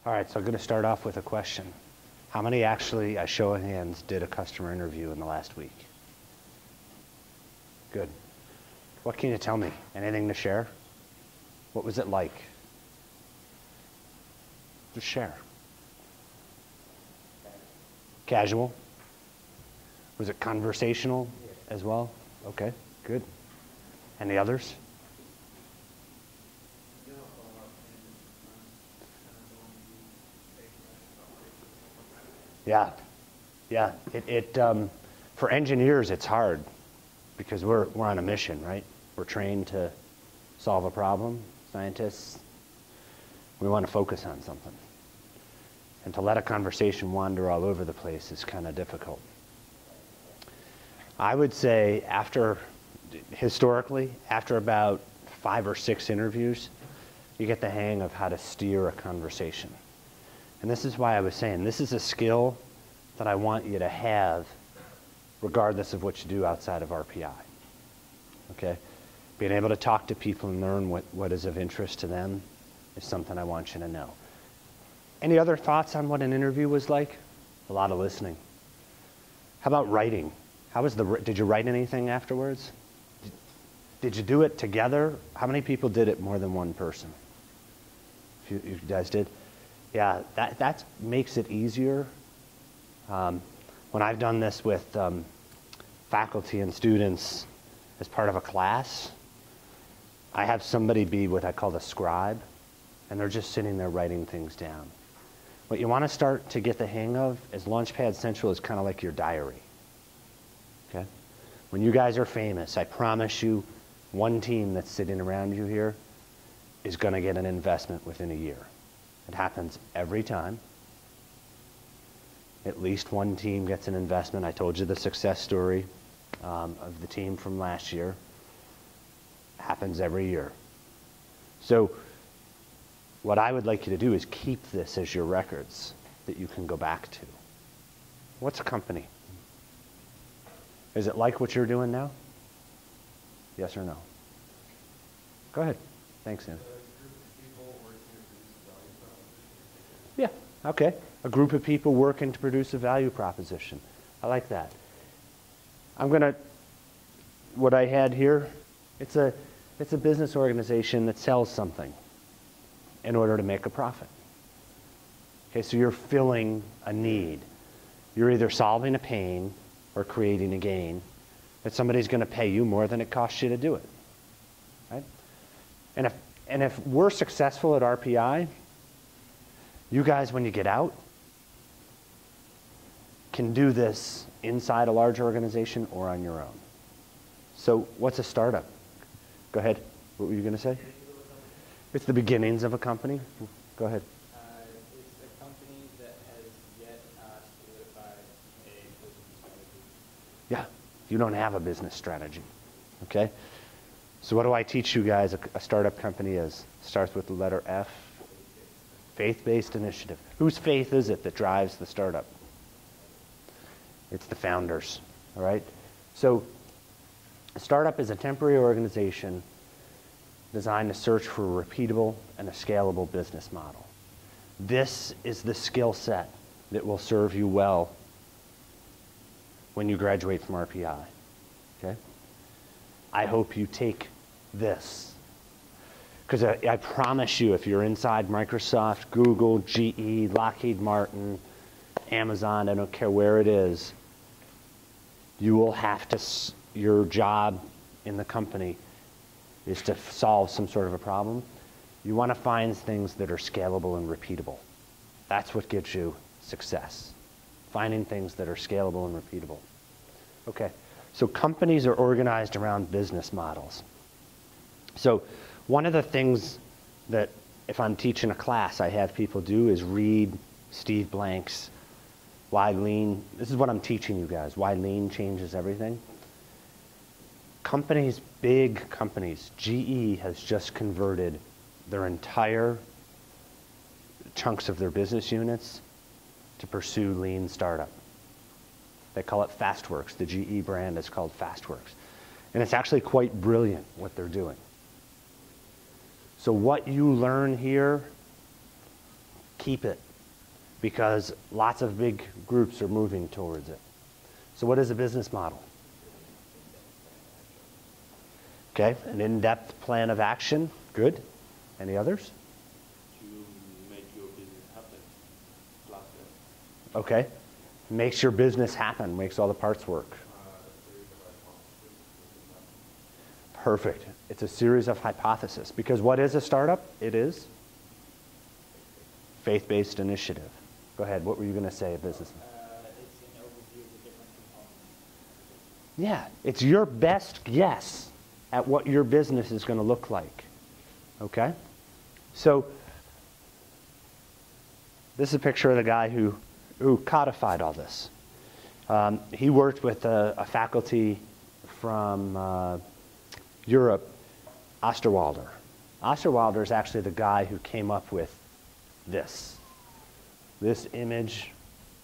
All right, so I'm going to start off with a question. How many actually, a show of hands, did a customer interview in the last week? Good. What can you tell me? Anything to share? What was it like? Just share. Casual? Was it conversational as well? Okay, good. Any others? Yeah, yeah. For engineers, it's hard because we're on a mission, right? We're trained to solve a problem. Scientists, we want to focus on something. And to let a conversation wander all over the place is kind of difficult. I would say historically, after about 5 or 6 interviews, you get the hang of how to steer a conversation. And this is why I was saying, this is a skill that I want you to have regardless of what you do outside of RPI. Okay? Being able to talk to people and learn what is of interest to them is something I want you to know. Any other thoughts on what an interview was like? A lot of listening. How about writing? Did you write anything afterwards? Did you do it together? How many people did it more than one person? If you guys did? Yeah, that makes it easier. When I've done this with faculty and students as part of a class, I have somebody be what I call the scribe, and they're just sitting there writing things down. What you want to start to get the hang of is Launchpad Central is kind of like your diary. Okay? When you guys are famous, I promise you, one team that's sitting around you here is going to get an investment within a year. It happens every time. At least one team gets an investment. I told you the success story of the team from last year. Happens every year. So what I would like you to do is keep this as your records that you can go back to. What's a company? Is it like what you're doing now? Yes or no? Go ahead. Thanks, Sam. Yeah, okay. A group of people working to produce a value proposition. I like that. What I had here, it's a business organization that sells something in order to make a profit. Okay, so you're filling a need. You're either solving a pain or creating a gain that somebody's going to pay you more than it costs you to do it. Right? And if we're successful at RPI, you guys, when you get out, can do this inside a large organization or on your own. So what's a startup? Go ahead. What were you going to say? It's the beginnings of a company. Go ahead. It's a company that has yet solidified a business strategy. Yeah, you don't have a business strategy. Okay? So what do I teach you guys a startup company is? Starts with the letter F. Faith-based initiative. Whose faith is it that drives the startup? It's the founders, all right? So a startup is a temporary organization designed to search for a repeatable and a scalable business model. This is the skill set that will serve you well when you graduate from RPI, okay? I hope you take this. Because I promise you, if you're inside Microsoft, Google, GE, Lockheed Martin, Amazon, I don't care where it is, you will have to, your job in the company is to solve some sort of a problem. You want to find things that are scalable and repeatable. That's what gives you success. Finding things that are scalable and repeatable. Okay, so companies are organized around business models. So one of the things that if I'm teaching a class I have people do is read Steve Blank's Why Lean. This is what I'm teaching you guys, why lean changes everything. Companies, big companies, GE has just converted their entire chunks of their business units to pursue lean startup. They call it FastWorks. The GE brand is called FastWorks. And it's actually quite brilliant what they're doing. So what you learn here, keep it because lots of big groups are moving towards it. So what is a business model? Okay, an in-depth plan of action. Good. Any others? To make your business happen. Okay. Makes your business happen, makes all the parts work. Perfect. It's a series of hypotheses. Because what is a startup? It is faith-based initiative. Go ahead. What were you going to say, a business? It's an overview of the different components. Yeah, it's your best guess at what your business is going to look like. Okay? So this is a picture of the guy who codified all this. He worked with a faculty from Europe, Osterwalder. Osterwalder is actually the guy who came up with this. This image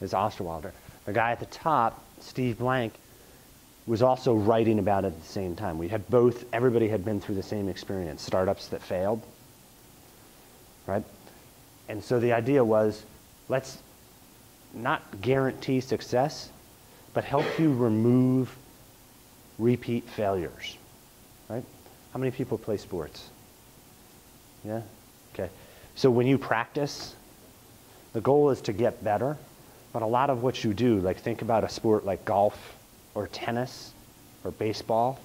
is Osterwalder. The guy at the top, Steve Blank, was also writing about it at the same time. We had both, everybody had been through the same experience, startups that failed, right? And so the idea was, let's not guarantee success, but help you remove repeat failures, right? How many people play sports? Yeah? Okay. So when you practice, the goal is to get better, but a lot of what you do, like think about a sport like golf or tennis or baseball,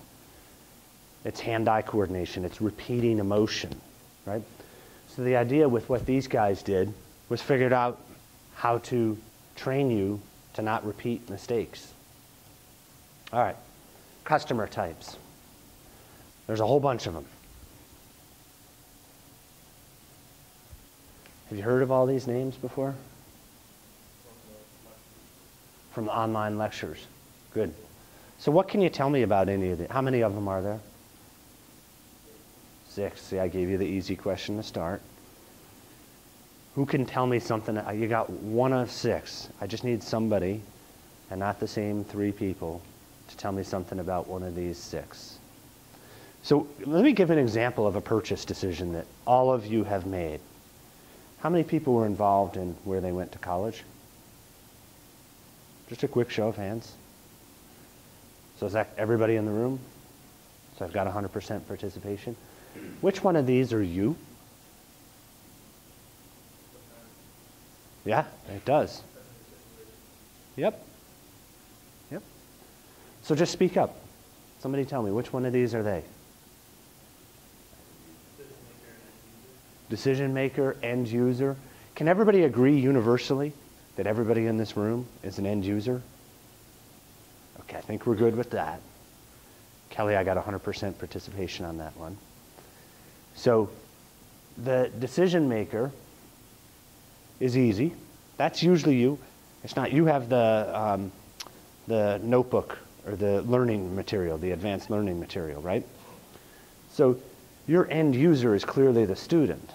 it's hand-eye coordination, it's repeating a motion, right? So the idea with what these guys did was figured out how to train you to not repeat mistakes. All right, customer types. There's a whole bunch of them. Have you heard of all these names before? From the online lectures. Good. So what can you tell me about any of them? How many of them are there? 6. See, I gave you the easy question to start. Who can tell me something? You got 1 of 6. I just need somebody, and not the same 3 people, to tell me something about one of these 6. So let me give an example of a purchase decision that all of you have made. How many people were involved in where they went to college? Just a quick show of hands. So is that everybody in the room? So I've got 100% participation. Which one of these are you? Yeah, it does. Yep. Yep. So just speak up. Somebody tell me, which one of these are they? Decision maker, end user. Can everybody agree universally that everybody in this room is an end user? Okay, I think we're good with that. Kelly, I got 100% participation on that one. So the decision maker is easy. That's usually you. It's not, you have the notebook or the learning material, the advanced learning material, right? So your end user is clearly the student.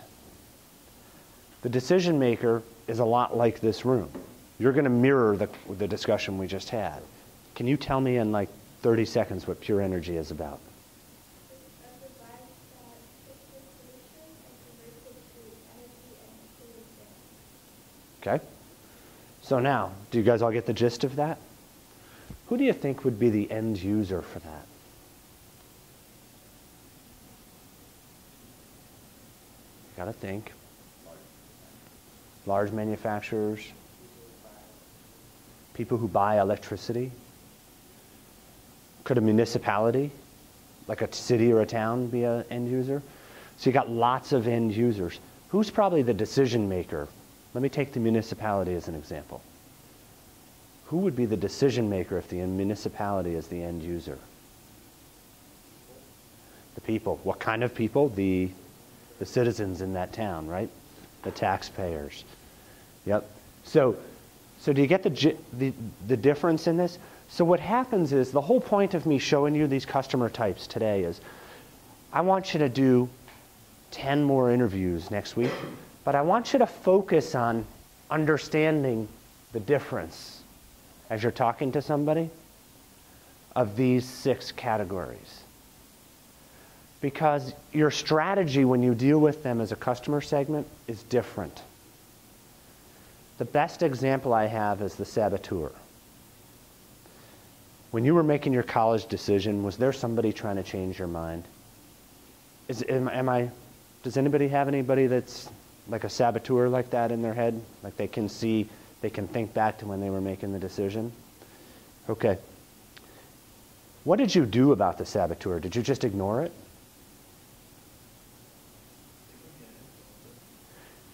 The decision maker is a lot like this room. You're going to mirror the discussion we just had. Can you tell me in like 30 seconds what pure energy is about? Okay. So now, do you guys all get the gist of that? Who do you think would be the end user for that? You got to think. Large manufacturers, people who buy electricity. Could a municipality, like a city or a town, be an end user? So you got lots of end users. Who's probably the decision maker? Let me take the municipality as an example. Who would be the decision maker if the municipality is the end user? The people. What kind of people? The citizens in that town, right? The taxpayers. Yep. So do you get the difference in this? So what happens is, the whole point of me showing you these customer types today is, I want you to do 10 more interviews next week, but I want you to focus on understanding the difference as you're talking to somebody of these 6 categories. Because your strategy when you deal with them as a customer segment is different. The best example I have is the saboteur. When you were making your college decision, was there somebody trying to change your mind? Does anybody have anybody that's like a saboteur like that in their head? Like they can think back to when they were making the decision? Okay. What did you do about the saboteur? Did you just ignore it?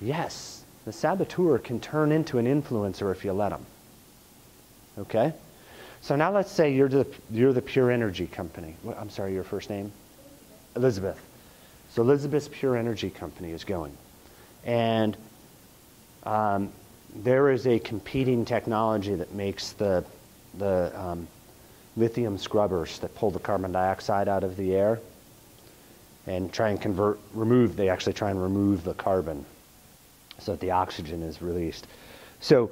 Yes. The saboteur can turn into an influencer if you let him. Okay? So now let's say you're the Pure Energy company. I'm sorry, your first name? Elizabeth. So Elizabeth's Pure Energy company is going. And there is a competing technology that makes the lithium scrubbers that pull the carbon dioxide out of the air and try and they actually try and remove the carbon so that the oxygen is released. So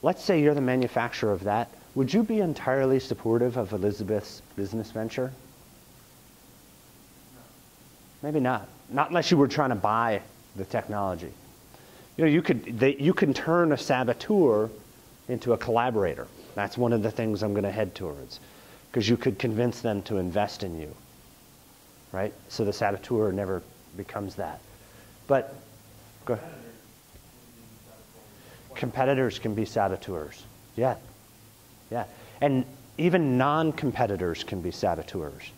let's say you're the manufacturer of that. Would you be entirely supportive of Elizabeth's business venture? No. Maybe not. Not unless you were trying to buy the technology. You know, you can turn a saboteur into a collaborator. That's one of the things I'm going to head towards, because you could convince them to invest in you, right? So the saboteur never becomes that. But go ahead. Competitors can be saboteurs. Yeah. Yeah. And even non-competitors can be saboteurs.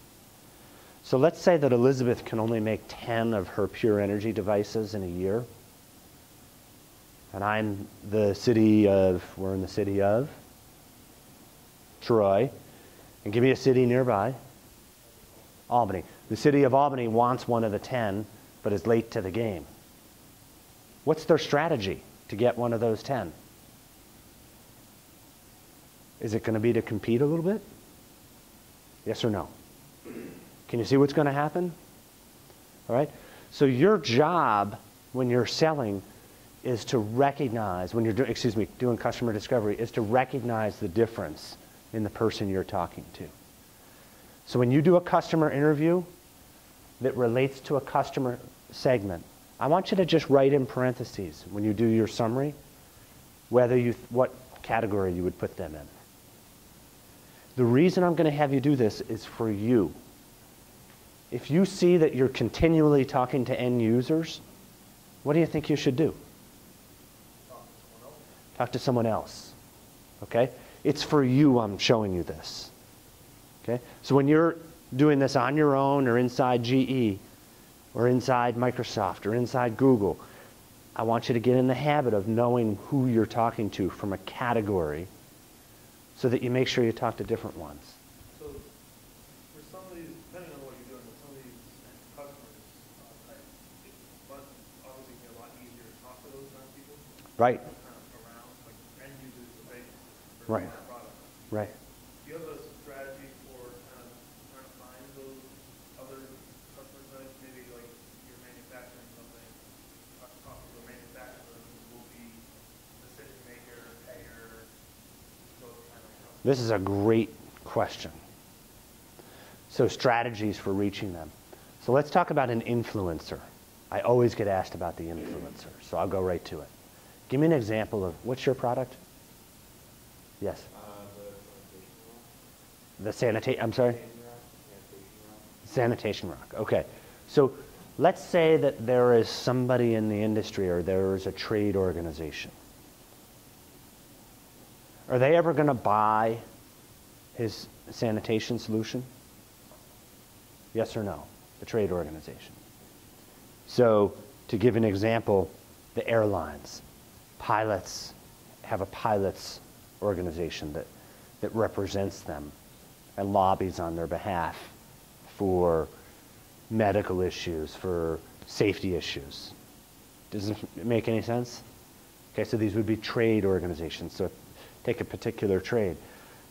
So let's say that Elizabeth can only make 10 of her Pure Energy devices in a year. And we're in the city of Troy. And give me a city nearby. Albany. The city of Albany wants one of the 10, but is late to the game. What's their strategy to get one of those 10? Is it going to be to compete a little bit? Yes or no? Can you see what's going to happen? All right? So your job when you're selling is to recognize, when you're doing customer discovery, is to recognize the difference in the person you're talking to. So when you do a customer interview that relates to a customer segment, I want you to just write in parentheses when you do your summary what category you would put them in. The reason I'm going to have you do this is for you. If you see that you're continually talking to end users, what do you think you should do? Talk to someone else. Okay? It's for you I'm showing you this. Okay? So when you're doing this on your own or inside GE or inside Microsoft or inside Google, I want you to get in the habit of knowing who you're talking to from a category so that you make sure you talk to different ones. So for some of these, depending on what you're doing, with some of these customers, it must obviously be a lot easier to talk to those kind of people. Right. Kind of around, like end users of base Right. product. Right. Do you have a strategy for kind of trying to find those other customers, like maybe like you're manufacturing something, talking to a manufacturer who will be decision maker, payer, those kind of stuff? This is a great question. So strategies for reaching them. So let's talk about an influencer. I always get asked about the influencer, so I'll go right to it. Give me an example of, what's your product? Yes? I'm sorry? Sanitation rock. Okay. So let's say that there is somebody in the industry or there is a trade organization. Are they ever going to buy his sanitation solution? Yes or no? The trade organization. So to give an example, the airlines. Pilots have a pilots organization that represents them and lobbies on their behalf for medical issues, for safety issues. Does it make any sense? Okay, so these would be trade organizations. So take a particular trade.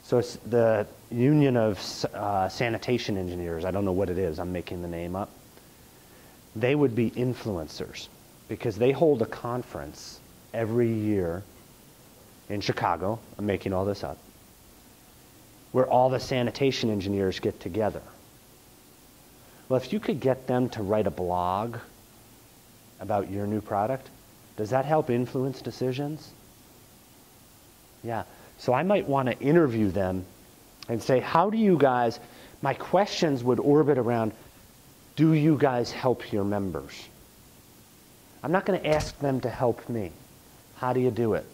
So it's the Union of Sanitation Engineers, I don't know what it is, I'm making the name up. They would be influencers because they hold a conference every year in Chicago, I'm making all this up, where all the sanitation engineers get together. Well, if you could get them to write a blog about your new product, Does that help influence decisions? Yeah. So I might want to interview them and say, how do you guys, my questions would orbit around, do you guys help your members? I'm not going to ask them to help me. How do you do it?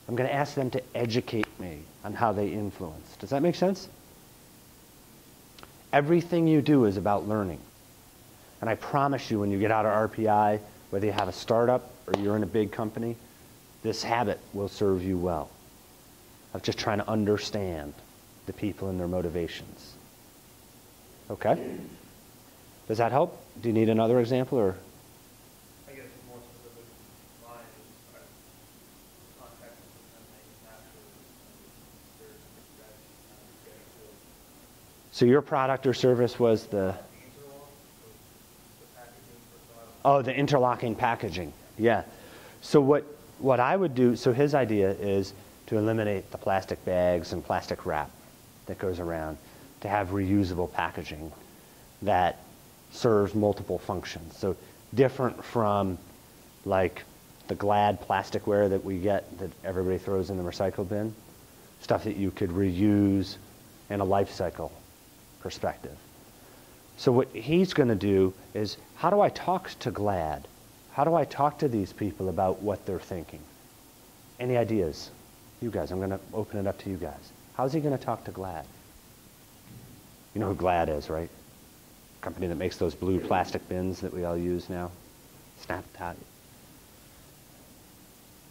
I'm going to ask them to educate me on how they influence. Does that make sense? Everything you do is about learning. And I promise you, when you get out of RPI, whether you have a startup or you're in a big company, this habit will serve you well, of just trying to understand the people and their motivations. Okay? Does that help? Do you need another example, or? I guess more specific to mine is I contacted some manufacturers and their strategy to get to So your product or service was the? interlock, the packaging for Oh, the interlocking packaging. Yeah. So what I would do, so his idea is to eliminate the plastic bags and plastic wrap that goes around, to have reusable packaging that serves multiple functions. So different from like the Glad plasticware that we get that everybody throws in the recycle bin, stuff that you could reuse in a life cycle perspective. So what he's going to do is, how do I talk to Glad? How do I talk to these people about what they're thinking? Any ideas? You guys, I'm going to open it up to you guys. How's he going to talk to Glad? You know who Glad is, right? Company that makes those blue plastic bins that we all use now. Snap that.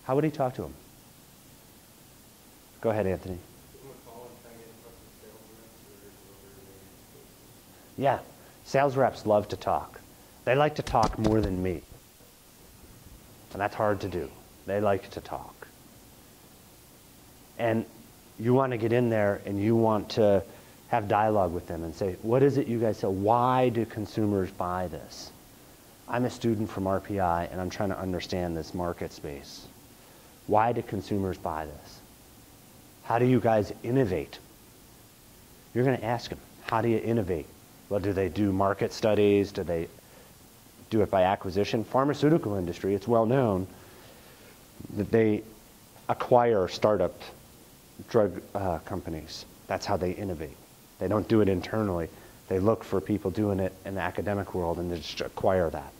How would he talk to him? Go ahead, Anthony. Yeah, sales reps love to talk. They like to talk more than me. And that's hard to do. They like to talk. And you want to get in there and you want to have dialogue with them and say, what is it you guys sell? Why do consumers buy this? I'm a student from RPI and I'm trying to understand this market space. Why do consumers buy this? How do you guys innovate? You're going to ask them, how do you innovate? Well, do they do market studies? Do they do it by acquisition? Pharmaceutical industry, it's well known that they acquire startup drug companies. That's how they innovate. They don't do it internally. They look for people doing it in the academic world and they just acquire that.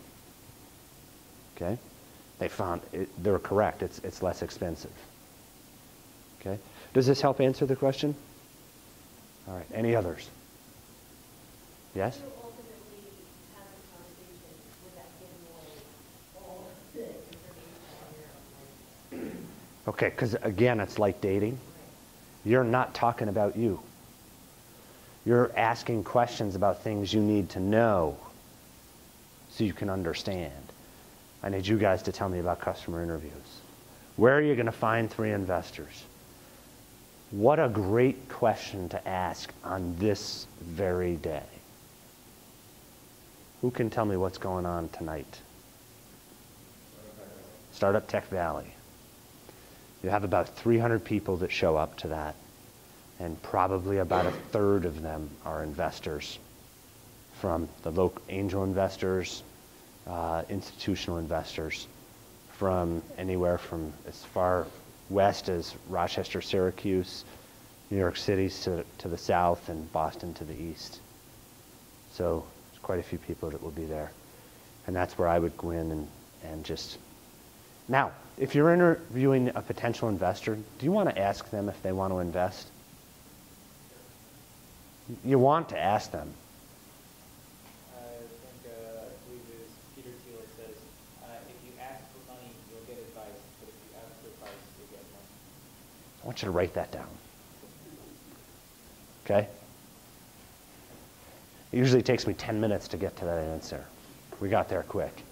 Okay? They found they're correct. It's less expensive. Okay? Does this help answer the question? All right. Any others? Yes? You ultimately have a conversation without giving away all of the information on your own. Okay, because again, it's like dating. You're not talking about you. You're asking questions about things you need to know so you can understand. I need you guys to tell me about customer interviews. Where are you going to find 3 investors? What a great question to ask on this very day. Who can tell me what's going on tonight? Startup Tech Valley. You have about 300 people that show up to that, and probably about a third of them are investors, from the local angel investors, institutional investors, from anywhere from as far west as Rochester, Syracuse, New York City to the south, and Boston to the east. So there's quite a few people that will be there. And that's where I would go in and just... Now, if you're interviewing a potential investor, do you want to ask them if they want to invest? You want to ask them. I think, I believe it is Peter Thiel says, if you ask for money, you'll get advice, but if you ask for advice, you'll get money. I want you to write that down. Okay? It usually takes me 10 minutes to get to that answer. We got there quick.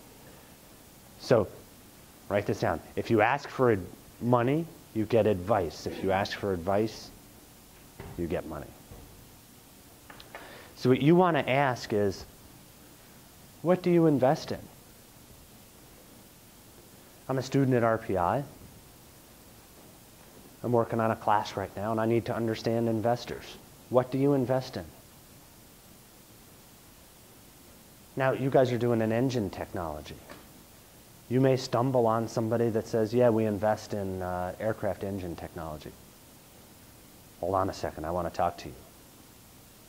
So, write this down. If you ask for money, you get advice. If you ask for advice, you get money. So what you want to ask is, what do you invest in? I'm a student at RPI. I'm working on a class right now, and I need to understand investors. What do you invest in? Now, you guys are doing an engine technology. You may stumble on somebody that says, yeah, we invest in aircraft engine technology. Hold on a second, I want to talk to you.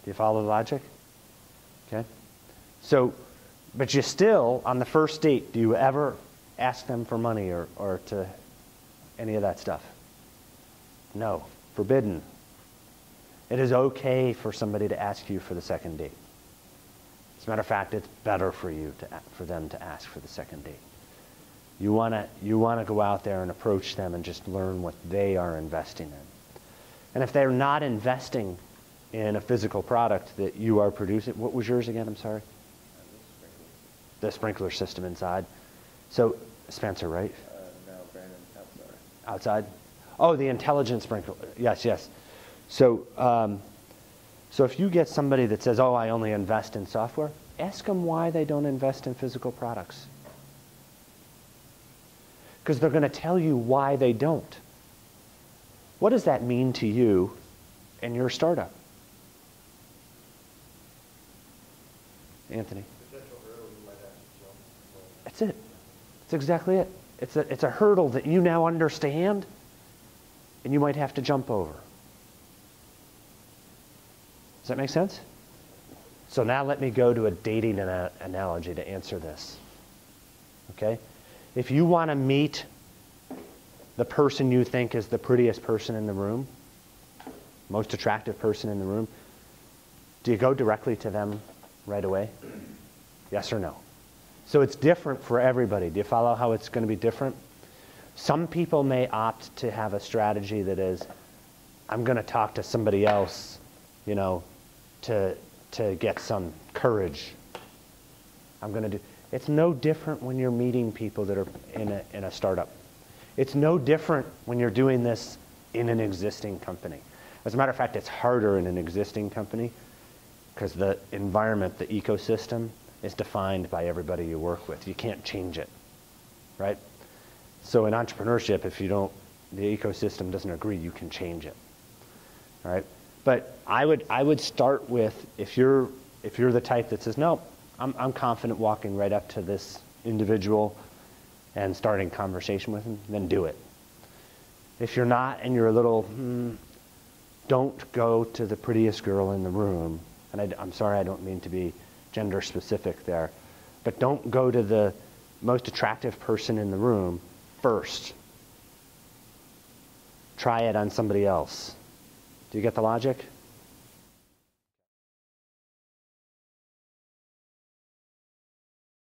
Do you follow the logic? Okay. So, but you still, on the first date, do you ever ask them for money or to any of that stuff? No, forbidden. It is okay for somebody to ask you for the second date. As a matter of fact, it's better for you for them to ask for the second date. You want to go out there and approach them and just learn what they are investing in. And if they're not investing in a physical product that you are producing, what was yours again? I'm sorry. The sprinkler system inside. So Spencer, right? No, Brandon, outside. Outside? Oh, the intelligent sprinkler. Yes, yes. So, so if you get somebody that says, oh, I only invest in software, ask them why they don't invest in physical products. Because they're going to tell you why they don't. What does that mean to you and your startup? Anthony? That's it. That's exactly it. It's a hurdle that you now understand and you might have to jump over. Does that make sense? So now let me go to a dating analogy to answer this. Okay? If you want to meet the person you think is the prettiest person in the room, most attractive person in the room, do you go directly to them right away? Yes or no? So it's different for everybody. Do you follow how it's going to be different? Some people may opt to have a strategy that is, I'm going to talk to somebody else, you know, to get some courage. I'm going to do. It's no different when you're meeting people that are in a startup. It's no different when you're doing this in an existing company. As a matter of fact, it's harder in an existing company because the environment, the ecosystem, is defined by everybody you work with. You can't change it, right? So in entrepreneurship, if you don't, the ecosystem doesn't agree, you can change it, all right? But I would start with, if you're the type that says, no, I'm confident walking right up to this individual and starting conversation with them, then do it. If you're not and you're a little, don't go to the prettiest girl in the room. And I'm sorry, I don't mean to be gender specific there, but don't go to the most attractive person in the room first. Try it on somebody else. Do you get the logic?